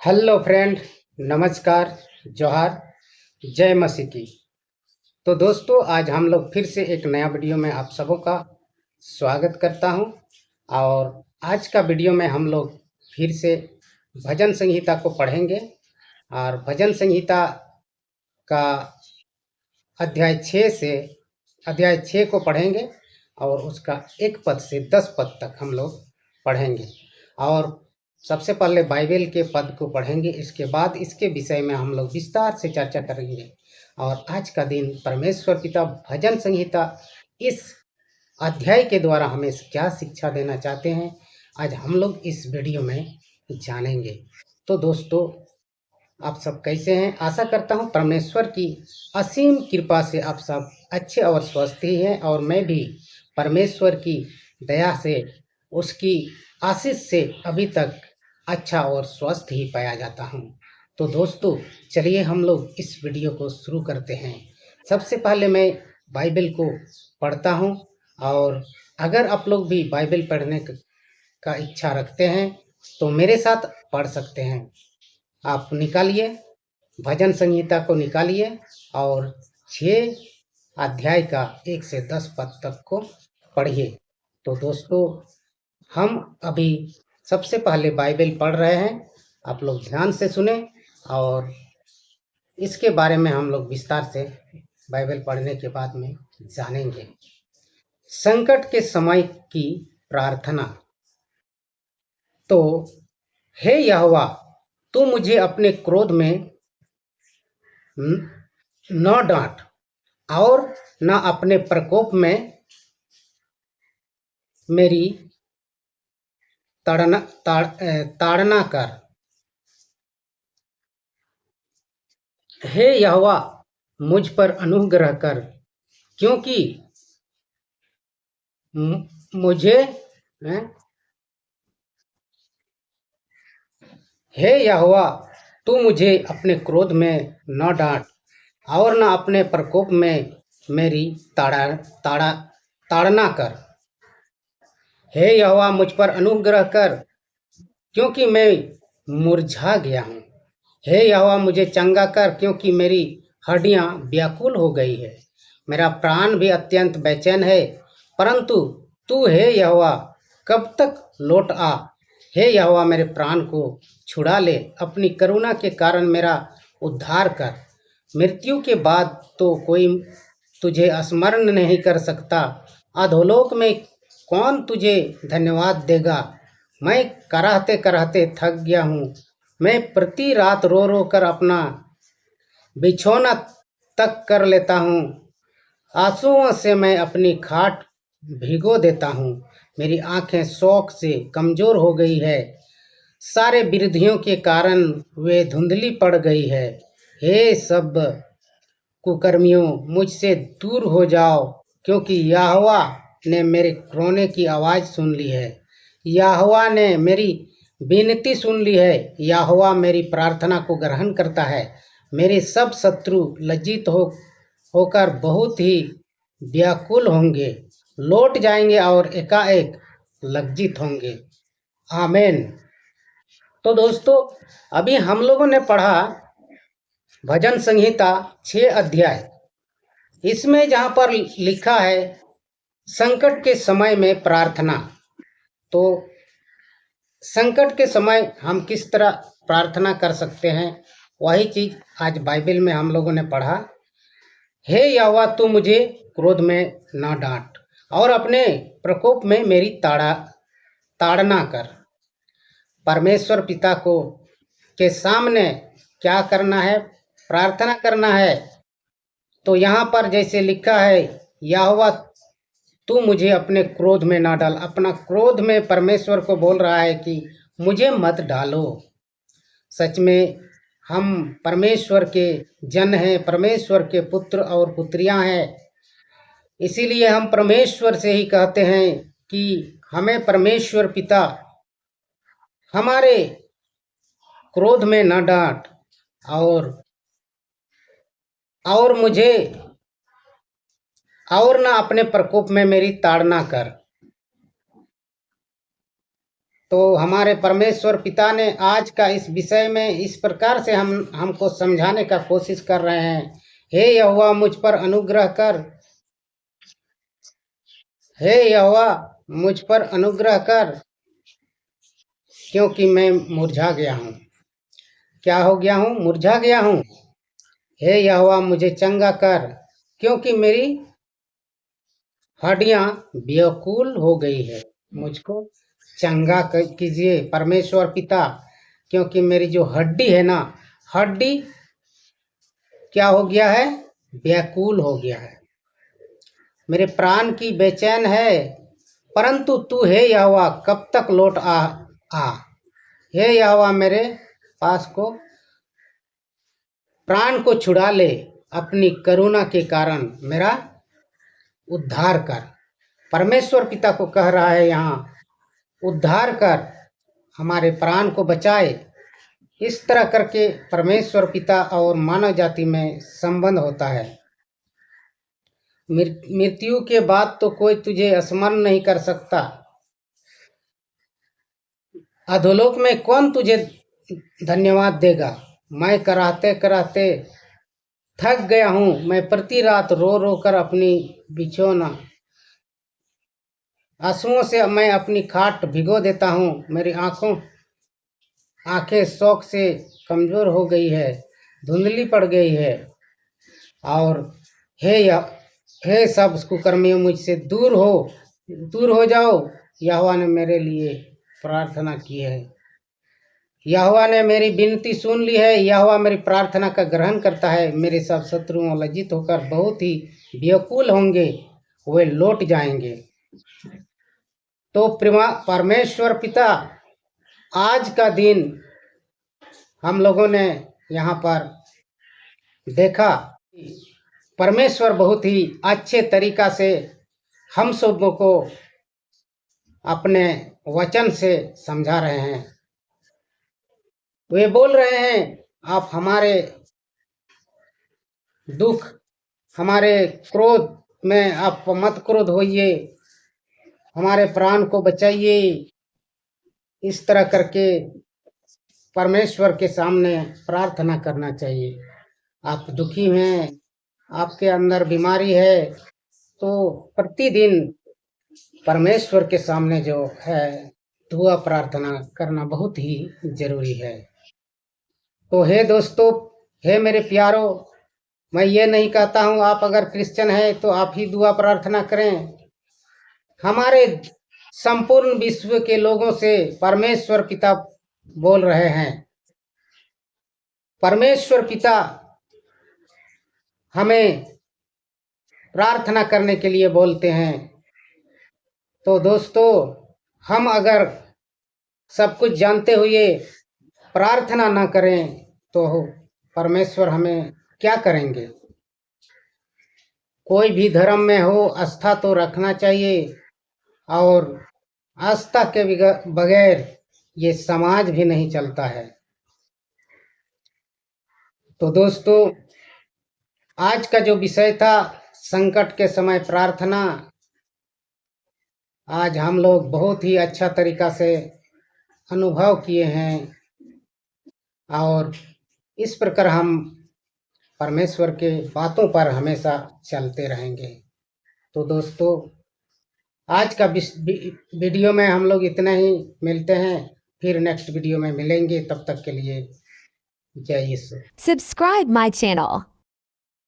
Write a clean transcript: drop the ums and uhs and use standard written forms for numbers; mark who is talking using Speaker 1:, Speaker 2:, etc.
Speaker 1: Hello friend, नमस्कार, जोहार, जय मसीह की। तो दोस्तों, आज हम लोग फिर से एक नया वीडियो में आप सबों का स्वागत करता हूं। और आज का वीडियो में हम लोग फिर से भजन संहिता को पढ़ेंगे। और भजन संहिता का अध्याय 6 को पढ़ेंगे और उसका 1 पद से 10 पद तक हम लोग पढ़ेंगे। और सबसे पहले बाइबल के पद को पढ़ेंगे, इसके बाद इसके विषय में हम लोग विस्तार से चर्चा करेंगे। और आज का दिन परमेश्वर पिता भजन संहिता इस अध्याय के द्वारा हमें क्या शिक्षा देना चाहते हैं, आज हम लोग इस वीडियो में जानेंगे। तो दोस्तों, आप सब कैसे हैं? आशा करता हूं परमेश्वर की असीम कृपा से आप सब अच्छे और स्वस्थ ही हैं। और मैं भी परमेश्वर की दया से, उसकी आशीष से अभी तक अच्छा और स्वस्थ ही पाया जाता हूं। तो दोस्तों, चलिए हम लोग इस वीडियो को शुरू करते हैं। सबसे पहले मैं बाइबल को पढ़ता हूं। और अगर आप लोग भी बाइबल पढ़ने का इच्छा रखते हैं तो मेरे साथ पढ़ सकते हैं। आप निकालिए, भजन संहिता को निकालिए और 6 अध्याय का 1 से 10 पद तक को पढ़िए। तो दोस्तों, हम अभी सबसे पहले बाइबल पढ़ रहे हैं। आप लोग ध्यान से सुने और इसके बारे में हम लोग विस्तार से बाइबल पढ़ने के बाद में जानेंगे। संकट के समय की प्रार्थना। तो हे यहोवा, तू मुझे अपने क्रोध में न डांट और न अपने प्रकोप में मेरी ताड़ना कर। हे यहोवा, मुझ पर अनुग्रह कर, क्योंकि मुझे हे यहोवा, तू मुझे अपने क्रोध में न डांट और न अपने प्रकोप में मेरी ताड़ना कर। हे यहोवा, मुझ पर अनुग्रह कर, क्योंकि मैं मुरझा गया हूँ। हे यहोवा, मुझे चंगा कर, क्योंकि मेरी हड्डियाँ व्याकुल हो गई है। मेरा प्राण भी अत्यंत बेचैन है। परंतु तू हे यहोवा कब तक लौट आ। हे यहोवा, मेरे प्राण को छुड़ा ले, अपनी करुणा के कारण मेरा उद्धार कर। मृत्यु के बाद तो कोई तुझे स्मरण नहीं कर सकता। अधोलोक में कौन तुझे धन्यवाद देगा। मैं कराहते कराहते थक गया हूँ। मैं प्रति रात रो रो कर अपना बिछौना तक कर लेता हूँ। आंसुओं से मैं अपनी खाट भिगो देता हूँ। मेरी आंखें शोक से कमजोर हो गई है। सारे विरोधियों के कारण वे धुंधली पड़ गई है। हे सब कुकर्मियों, मुझसे दूर हो जाओ, क्योंकि यहोवा ने मेरे रोने की आवाज़ सुन ली है। यहोवा ने मेरी विनती सुन ली है। यहोवा मेरी प्रार्थना को ग्रहण करता है। मेरे सब शत्रु लज्जित होकर बहुत ही व्याकुल होंगे, लौट जाएंगे और एकाएक लज्जित होंगे। आमीन। तो दोस्तों, अभी हम लोगों ने पढ़ा भजन संहिता 6 अध्याय। इसमें जहाँ पर लिखा है संकट के समय में प्रार्थना। तो संकट के समय हम किस तरह प्रार्थना कर सकते हैं, वही चीज आज बाइबल में हम लोगों ने पढ़ा। हे यहोवा, तू मुझे क्रोध में न डांट और अपने प्रकोप में मेरी ताड़ना कर। परमेश्वर पिता को के सामने क्या करना है? प्रार्थना करना है। तो यहाँ पर जैसे लिखा है, यहोवा तू मुझे अपने क्रोध में ना डाल। अपना क्रोध में परमेश्वर को बोल रहा है कि मुझे मत डालो। सच में हम परमेश्वर के जन हैं, परमेश्वर के पुत्र और पुत्रियां हैं। इसीलिए हम परमेश्वर से ही कहते हैं कि हमें परमेश्वर पिता हमारे क्रोध में न डांट और मुझे और न अपने प्रकोप में मेरी ताड़ना कर। तो हमारे परमेश्वर पिता ने आज का इस विषय में इस प्रकार से हमको समझाने का कोशिश कर रहे हैं। हे यहोवा मुझ पर अनुग्रह कर, हे यहोवा मुझ पर अनुग्रह कर, क्योंकि मैं मुरझा गया हूँ। क्या हो गया हूँ? मुरझा गया हूँ। हे यहोवा मुझे चंगा कर, क्योंकि मेरी हड्डियां व्याकुल हो गई है। मुझको चंगा कीजिए परमेश्वर पिता, क्योंकि मेरी जो हड्डी है ना, हड्डी क्या हो गया है? व्याकुल हो गया है। मेरे प्राण की बेचैन है, परंतु तू हे यहोवा कब तक लौट आ। हे यहोवा मेरे पास को प्राण को छुड़ा ले, अपनी करुणा के कारण मेरा उद्धार कर। परमेश्वर पिता को कह रहा है यहाँ, उद्धार कर, हमारे प्राण को बचाए। इस तरह करके परमेश्वर पिता और मानव जाति में संबंध होता है। मृत्यु के बाद तो कोई तुझे स्मरण नहीं कर सकता। अधोलोक में कौन तुझे धन्यवाद देगा? मैं कराहते कराहते थक गया हूँ। मैं प्रति रात रो रो कर अपनी बिछौना आंसुओं से मैं अपनी खाट भिगो देता हूँ। मेरी आंखें शौक से कमजोर हो गई है, धुंधली पड़ गई है। और हे सब कुकर्मियों, मुझसे दूर हो जाओ। यहोवा ने मेरे लिए प्रार्थना की है। यहोवा ने मेरी विनती सुन ली है। यहोवा मेरी प्रार्थना का ग्रहण करता है। मेरे सब शत्रुओं लज्जित होकर बहुत ही व्याकुल होंगे, वे लौट जाएंगे। तो परमेश्वर पिता, आज का दिन हम लोगों ने यहाँ पर देखा, परमेश्वर बहुत ही अच्छे तरीका से हम सबों को अपने वचन से समझा रहे हैं। वे बोल रहे हैं, आप हमारे दुख, हमारे क्रोध में आप मत क्रोध होइए, हमारे प्राण को बचाइए। इस तरह करके परमेश्वर के सामने प्रार्थना करना चाहिए। आप दुखी हैं, आपके अंदर बीमारी है, तो प्रतिदिन परमेश्वर के सामने जो है दुआ प्रार्थना करना बहुत ही जरूरी है। तो हे दोस्तों, हे मेरे प्यारों, मैं ये नहीं कहता हूँ आप अगर क्रिश्चियन हैं तो आप ही दुआ प्रार्थना करें। हमारे संपूर्ण विश्व के लोगों से परमेश्वर पिता बोल रहे हैं। परमेश्वर पिता हमें प्रार्थना करने के लिए बोलते हैं। तो दोस्तों, हम अगर सब कुछ जानते हुए प्रार्थना ना करें तो परमेश्वर हमें क्या करेंगे? कोई भी धर्म में हो, आस्था तो रखना चाहिए, और आस्था के बगैर ये समाज भी नहीं चलता है। तो दोस्तों, आज का जो विषय था संकट के समय प्रार्थना, आज हम लोग बहुत ही अच्छा तरीका से अनुभव किए हैं, और इस प्रकार हम परमेश्वर के बातों पर हमेशा चलते रहेंगे। तो दोस्तों, आज का वीडियो में हम लोग इतना ही। मिलते हैं फिर नेक्स्ट वीडियो में मिलेंगे। तब तक के लिए जय यीशु।
Speaker 2: Subscribe my channel.